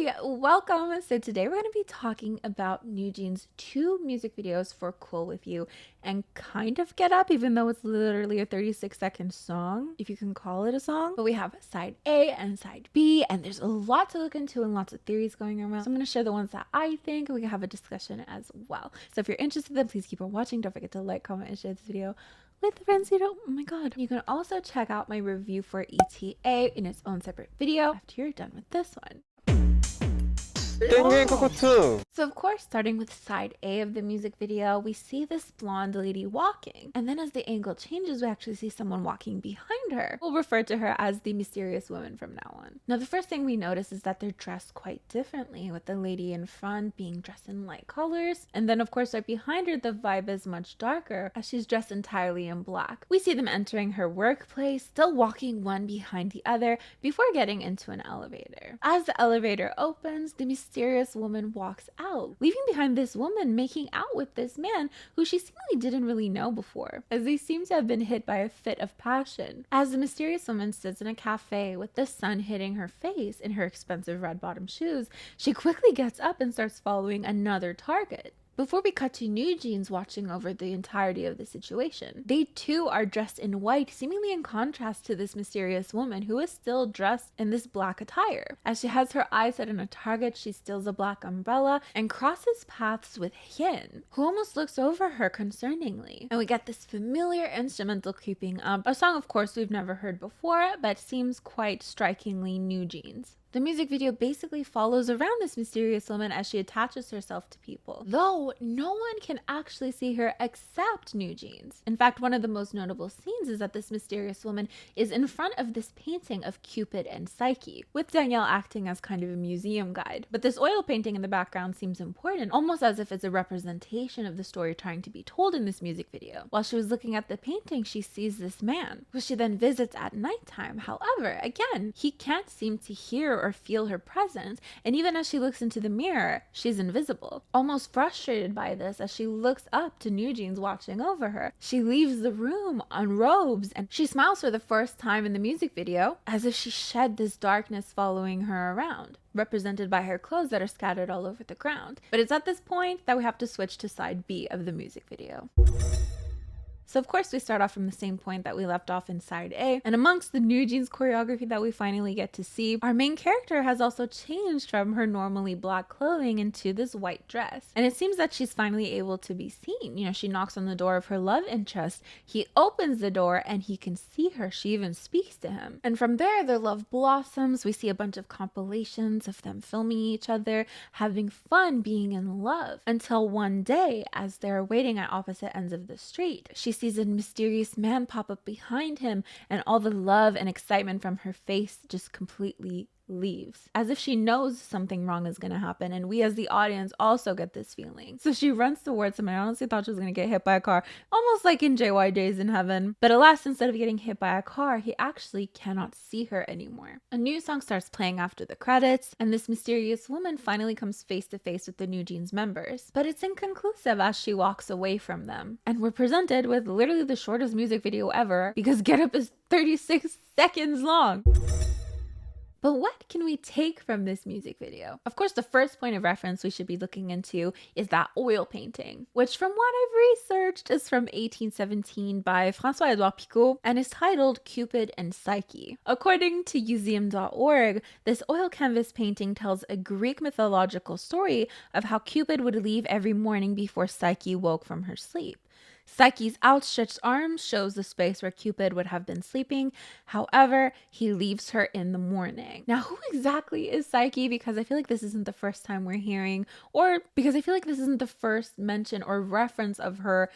Hi, welcome. So today we're going to be talking about NewJeans' two music videos for Cool With You and Kind of Get Up, even though it's literally a 36-second song, if you can call it a song. But we have side A and side B, and there's a lot to look into and lots of theories going around. So I'm going to share the ones that I think, and we can have a discussion as well. So if you're interested, then please keep on watching. Don't forget to like, comment, and share this video with the friends you don't. Oh my god. You can also check out my review for ETA in its own separate video after you're done with this one. So of course, starting with side A of the music video, we see this blonde lady walking. And then as the angle changes, we actually see someone walking behind her. We'll refer to her as the mysterious woman from now on. Now, the first thing we notice is that they're dressed quite differently, with the lady in front being dressed in light colors. And then of course, right behind her, the vibe is much darker as she's dressed entirely in black. We see them entering her workplace, still walking one behind the other before getting into an elevator. As the elevator opens, the mysterious woman walks out, leaving behind this woman making out with this man who she seemingly didn't really know before, as they seem to have been hit by a fit of passion. As the mysterious woman sits in a cafe with the sun hitting her face in her expensive red bottom shoes, she quickly gets up and starts following another target. Before we cut to NewJeans watching over the entirety of the situation, they too are dressed in white, seemingly in contrast to this mysterious woman who is still dressed in this black attire. As she has her eyes set on a target, she steals a black umbrella and crosses paths with Hyun, who almost looks over her concerningly. And we get this familiar instrumental creeping up, a song of course we've never heard before, but seems quite strikingly NewJeans. The music video basically follows around this mysterious woman as she attaches herself to people, though no one can actually see her except NewJeans. In fact, one of the most notable scenes is that this mysterious woman is in front of this painting of Cupid and Psyche, with Danielle acting as kind of a museum guide. But this oil painting in the background seems important, almost as if it's a representation of the story trying to be told in this music video. While she was looking at the painting, she sees this man, who she then visits at nighttime. However, again, he can't seem to hear or feel her presence, and even as she looks into the mirror, she's invisible. Almost frustrated by this, as she looks up to NewJeans watching over her, she leaves the room, unrobes, and she smiles for the first time in the music video, as if she shed this darkness following her around, represented by her clothes that are scattered all over the ground. But it's at this point that we have to switch to side B of the music video. So of course we start off from the same point that we left off in side A, and amongst the NewJeans choreography that we finally get to see, our main character has also changed from her normally black clothing into this white dress. And it seems that she's finally able to be seen. You know, she knocks on the door of her love interest, he opens the door and he can see her, she even speaks to him. And from there, their love blossoms. We see a bunch of compilations of them filming each other, having fun, being in love, until one day, as they're waiting at opposite ends of the street, she sees a mysterious man pop up behind him, and all the love and excitement from her face just completely leaves, as if she knows something wrong is going to happen, and we as the audience also get this feeling. So she runs towards him, and I honestly thought she was going to get hit by a car, almost like in JYJ's in Heaven. But alas, instead of getting hit by a car, he actually cannot see her anymore. A new song starts playing after the credits, and this mysterious woman finally comes face to face with the NewJeans members, but it's inconclusive as she walks away from them. And we're presented with literally the shortest music video ever, because Get Up is 36 seconds long. But what can we take from this music video? Of course, the first point of reference we should be looking into is that oil painting, which from what I've researched is from 1817 by François-Edouard Picot and is titled Cupid and Psyche. According to museum.org, this oil canvas painting tells a Greek mythological story of how Cupid would leave every morning before Psyche woke from her sleep. Psyche's outstretched arms shows the space where Cupid would have been sleeping. However, he leaves her in the morning. Now, who exactly is Psyche? Because I feel like this isn't the first time we're hearing, or because I feel like this isn't the first mention or reference of her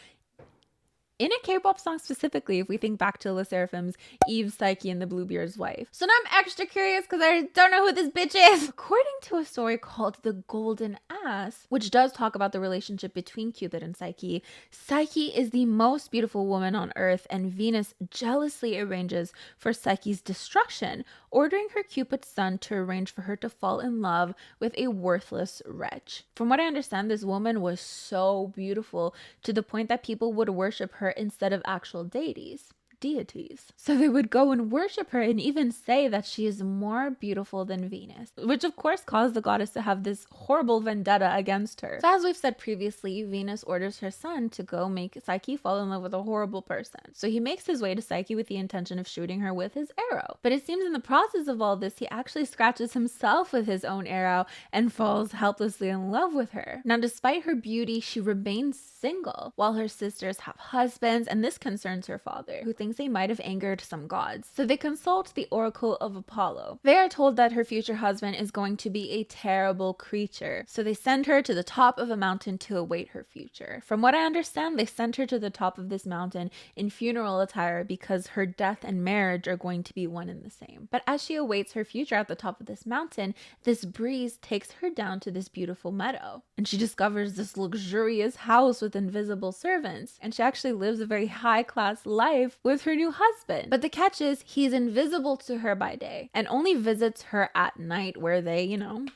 in a K-pop song specifically, if we think back to LE SSERAFIM's Eve, Psyche, and the Bluebeard's wife. So now I'm extra curious because I don't know who this bitch is. According to a story called The Golden Ass, which does talk about the relationship between Cupid and Psyche, Psyche is the most beautiful woman on earth, and Venus jealously arranges for Psyche's destruction, ordering her Cupid's son to arrange for her to fall in love with a worthless wretch. From what I understand, this woman was so beautiful to the point that people would worship her instead of actual deities. deities. So they would go and worship her and even say that she is more beautiful than Venus, which of course caused the goddess to have this horrible vendetta against her. So as we've said previously, Venus orders her son to go make Psyche fall in love with a horrible person. So he makes his way to Psyche with the intention of shooting her with his arrow. But it seems in the process of all this, he actually scratches himself with his own arrow and falls helplessly in love with her. Now, despite her beauty, she remains single, while her sisters have husbands, and this concerns her father, who thinks they might have angered some gods. So they consult the oracle of Apollo. They are told that her future husband is going to be a terrible creature. So they send her to the top of a mountain to await her future. From what I understand, they sent her to the top of this mountain in funeral attire because her death and marriage are going to be one and the same. But as she awaits her future at the top of this mountain, this breeze takes her down to this beautiful meadow. And she discovers this luxurious house with invisible servants. And she actually lives a very high-class life with her new husband. But the catch is, he's invisible to her by day and only visits her at night, where they, And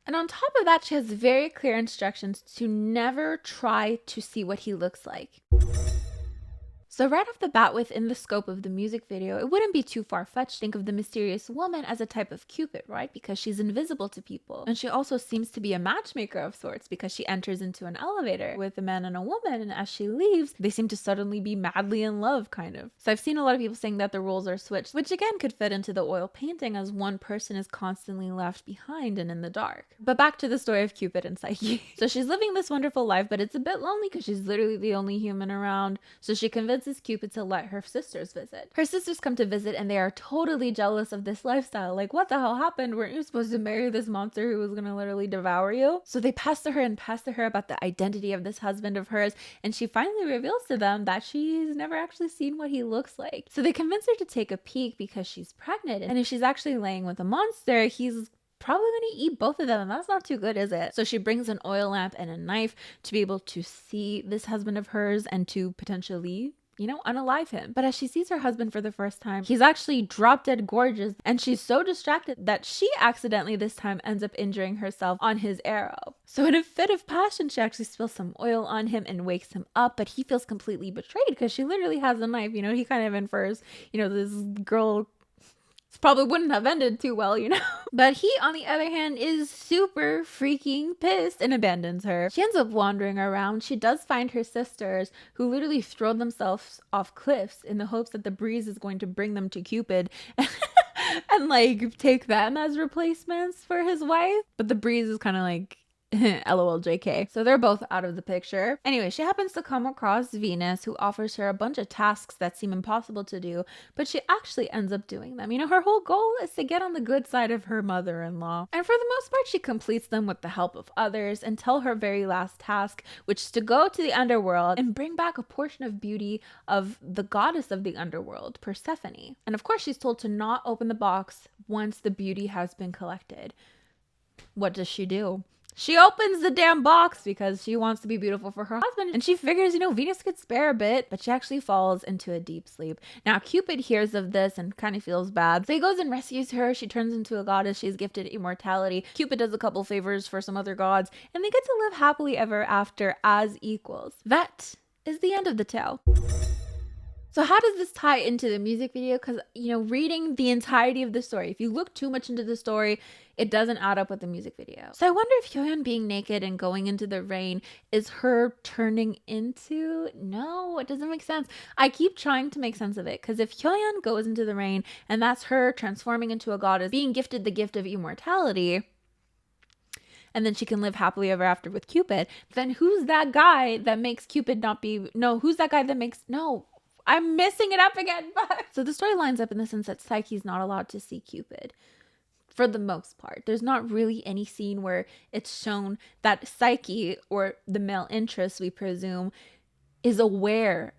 on top of that, she has very clear instructions to never try to see what he looks like. So right off the bat, within the scope of the music video, it wouldn't be too far-fetched to think of the mysterious woman as a type of Cupid, right? Because she's invisible to people. And she also seems to be a matchmaker of sorts, because she enters into an elevator with a man and a woman, and as she leaves, they seem to suddenly be madly in love, kind of. So I've seen a lot of people saying that the roles are switched, which again could fit into the oil painting, as one person is constantly left behind and in the dark. But back to the story of Cupid and Psyche. So she's living this wonderful life, but it's a bit lonely because she's literally the only human around. So she convinces Cupid to let her sisters visit. Her sisters come to visit and they are totally jealous of this lifestyle. Like, what the hell happened? Weren't you supposed to marry this monster who was gonna literally devour you? So they pester her about the identity of this husband of hers, and she finally reveals to them that she's never actually seen what he looks like. So they convince her to take a peek because she's pregnant, and if she's actually laying with a monster, he's probably going to eat both of them, and that's not too good, is it? So she brings an oil lamp and a knife to be able to see this husband of hers and to potentially unalive him. But as she sees her husband for the first time, he's actually drop dead gorgeous, and she's so distracted that she accidentally this time ends up injuring herself on his arrow. So in a fit of passion, she actually spills some oil on him and wakes him up, but he feels completely betrayed because she literally has a knife. He kind of infers, this girl probably wouldn't have ended too well, But he, on the other hand, is super freaking pissed and abandons her. She ends up wandering around. She does find her sisters, who literally throw themselves off cliffs in the hopes that the breeze is going to bring them to Cupid and take them as replacements for his wife. But the breeze is kind of LOL JK. So they're both out of the picture. Anyway, she happens to come across Venus, who offers her a bunch of tasks that seem impossible to do, but she actually ends up doing them. Her whole goal is to get on the good side of her mother-in-law. And for the most part, she completes them with the help of others until her very last task, which is to go to the underworld and bring back a portion of beauty of the goddess of the underworld, Persephone. And of course, she's told to not open the box once the beauty has been collected. What does she do? She opens the damn box because she wants to be beautiful for her husband, and she figures, Venus could spare a bit, but she actually falls into a deep sleep. Now, Cupid hears of this and kind of feels bad, so he goes and rescues her. She turns into a goddess. She's gifted immortality. Cupid does a couple favors for some other gods, and they get to live happily ever after as equals. That is the end of the tale. So how does this tie into the music video? Because, reading the entirety of the story, if you look too much into the story, it doesn't add up with the music video. So I wonder if Hyoyeon being naked and going into the rain is her turning into... No, it doesn't make sense. I keep trying to make sense of it, because if Hyoyeon goes into the rain and that's her transforming into a goddess, being gifted the gift of immortality, and then she can live happily ever after with Cupid, then who's that guy that makes Cupid not be... No, who's that guy that makes... No, I'm messing it up again. So the story lines up in the sense that Psyche's not allowed to see Cupid. For the most part, there's not really any scene where it's shown that Psyche, or the male interest, we presume, is aware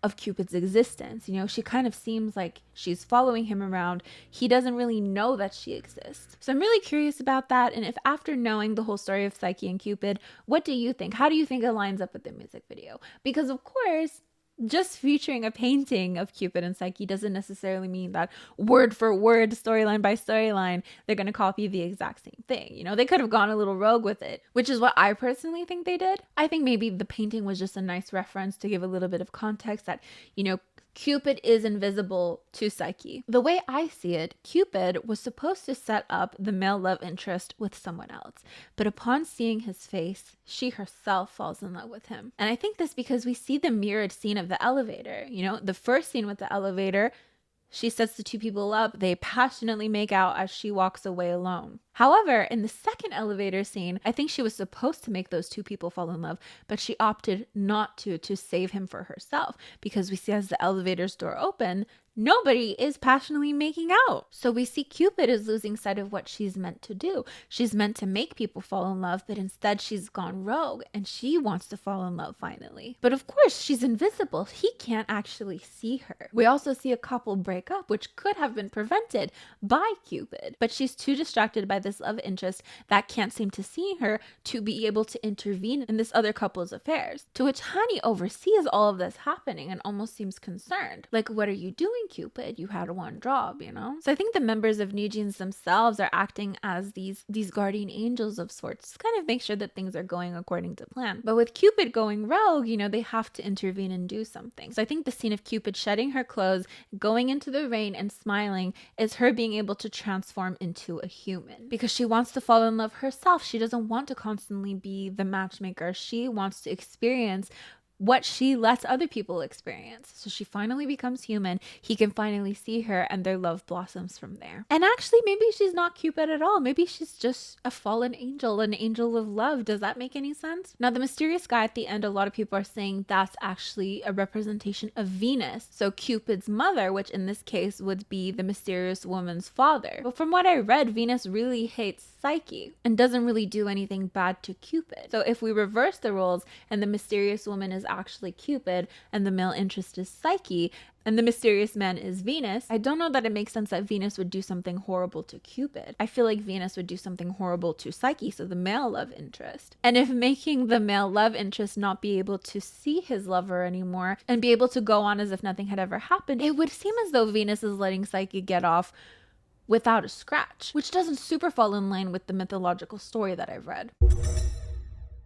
of Cupid's existence. She kind of seems like she's following him around. He doesn't really know that she exists. So I'm really curious about that. And if after knowing the whole story of Psyche and Cupid, what do you think? How do you think it lines up with the music video? Because of course, just featuring a painting of Cupid and Psyche doesn't necessarily mean that word for word, storyline by storyline, they're going to copy the exact same thing. You know, they could have gone a little rogue with it, which is what I personally think they did. I think maybe the painting was just a nice reference to give a little bit of context that, you know, Cupid is invisible to Psyche. The way I see it, Cupid was supposed to set up the male love interest with someone else, but upon seeing his face, she herself falls in love with him. And I think this because we see the mirrored scene of the elevator. You know, the first scene with the elevator, she sets the two people up, they passionately make out as she walks away alone. However, in the second elevator scene, I think she was supposed to make those two people fall in love, but she opted not to save him for herself, because we see as the elevator's door open, nobody is passionately making out. So we see Cupid is losing sight of what she's meant to do. She's meant to make people fall in love, but instead she's gone rogue and she wants to fall in love finally. But of course, she's invisible. He can't actually see her. We also see a couple break up, which could have been prevented by Cupid, but she's too distracted by this love interest that can't seem to see her to be able to intervene in this other couple's affairs. To which Honey oversees all of this happening and almost seems concerned. Like, what are you doing, Cupid? You had one job, you know? So I think the members of NewJeans themselves are acting as these guardian angels of sorts to kind of make sure that things are going according to plan. But with Cupid going rogue, you know, they have to intervene and do something. So I think the scene of Cupid shedding her clothes, going into the rain and smiling is her being able to transform into a human, because she wants to fall in love herself. She doesn't want to constantly be the matchmaker. She wants to experience what she lets other people experience. So she finally becomes human. He can finally see her and their love blossoms from there. And actually, maybe she's not Cupid at all. Maybe she's just a fallen angel, an angel of love. Does that make any sense? Now, the mysterious guy at the end, a lot of people are saying that's actually a representation of Venus. So Cupid's mother, which in this case would be the mysterious woman's father. But from what I read, Venus really hates Psyche and doesn't really do anything bad to Cupid. So if we reverse the roles and the mysterious woman is actually Cupid and the male interest is Psyche and the mysterious man is Venus, I don't know that it makes sense that Venus would do something horrible to Cupid. I feel like Venus would do something horrible to Psyche, so the male love interest. And if making the male love interest not be able to see his lover anymore and be able to go on as if nothing had ever happened, it would seem as though Venus is letting Psyche get off without a scratch, which doesn't super fall in line with the mythological story that I've read.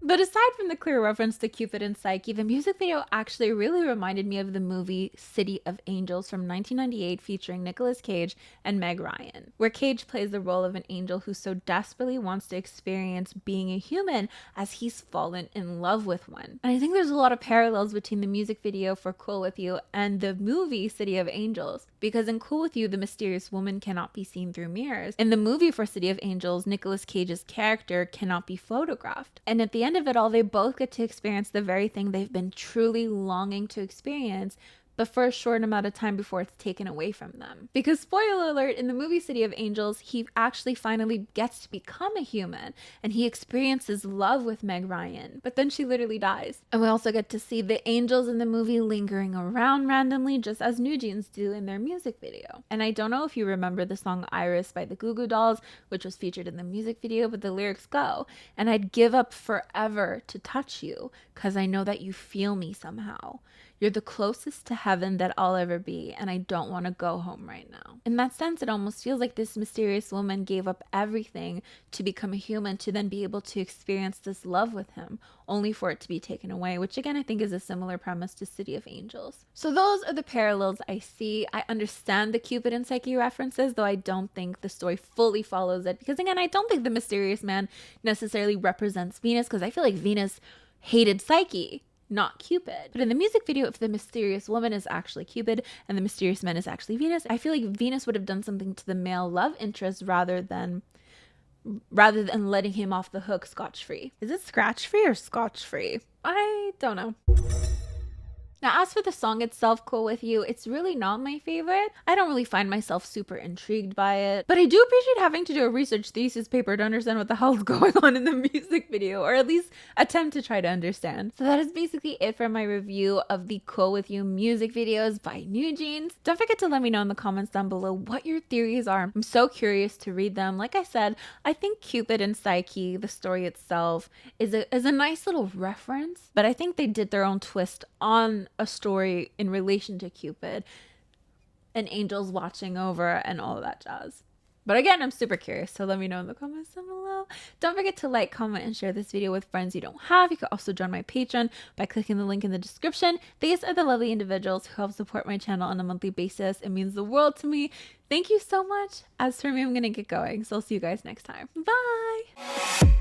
But aside from the clear reference to Cupid and Psyche, the music video actually really reminded me of the movie City of Angels from 1998 featuring Nicolas Cage and Meg Ryan, where Cage plays the role of an angel who so desperately wants to experience being a human as he's fallen in love with one. And I think there's a lot of parallels between the music video for Cool With You and the movie City of Angels, because in Cool With You, the mysterious woman cannot be seen through mirrors. In the movie for City of Angels, Nicolas Cage's character cannot be photographed. And at the end of it all, they both get to experience the very thing they've been truly longing to experience, but for a short amount of time before it's taken away from them. Because spoiler alert, in the movie City of Angels, he actually finally gets to become a human and he experiences love with Meg Ryan, but then she literally dies. And we also get to see the angels in the movie lingering around randomly, just as NewJeans do in their music video. And I don't know if you remember the song Iris by the Goo Goo Dolls, which was featured in the music video, but the lyrics go, "And I'd give up forever to touch you, 'cause I know that you feel me somehow. You're the closest to heaven that I'll ever be, and I don't want to go home right now." In that sense, it almost feels like this mysterious woman gave up everything to become a human to then be able to experience this love with him, only for it to be taken away, which again, I think is a similar premise to City of Angels. So those are the parallels I see. I understand the Cupid and Psyche references, though I don't think the story fully follows it, because again, I don't think the mysterious man necessarily represents Venus, because I feel like Venus hated Psyche, not Cupid. But in the music video, if the mysterious woman is actually Cupid and the mysterious man is actually Venus, I feel like Venus would have done something to the male love interest rather than letting him off the hook scotch-free. Is it scratch-free or scotch-free? I don't know. Now, as for the song itself, Cool With You, it's really not my favorite. I don't really find myself super intrigued by it, but I do appreciate having to do a research thesis paper to understand what the hell is going on in the music video, or at least attempt to try to understand. So that is basically it for my review of the Cool With You music videos by NewJeans. Don't forget to let me know in the comments down below what your theories are. I'm so curious to read them. Like I said, I think Cupid and Psyche, the story itself, is a nice little reference, but I think they did their own twist on a story in relation to Cupid and angels watching over and all of that jazz. But again, I'm super curious, so let me know in the comments down below. Don't forget to like, comment, and share this video with friends you don't have. You can also join my Patreon by clicking the link in the description. These are the lovely individuals who help support my channel on a monthly basis. It means the world to me. Thank you so much. As for me, I'm going to get going, so I'll see you guys next time. Bye!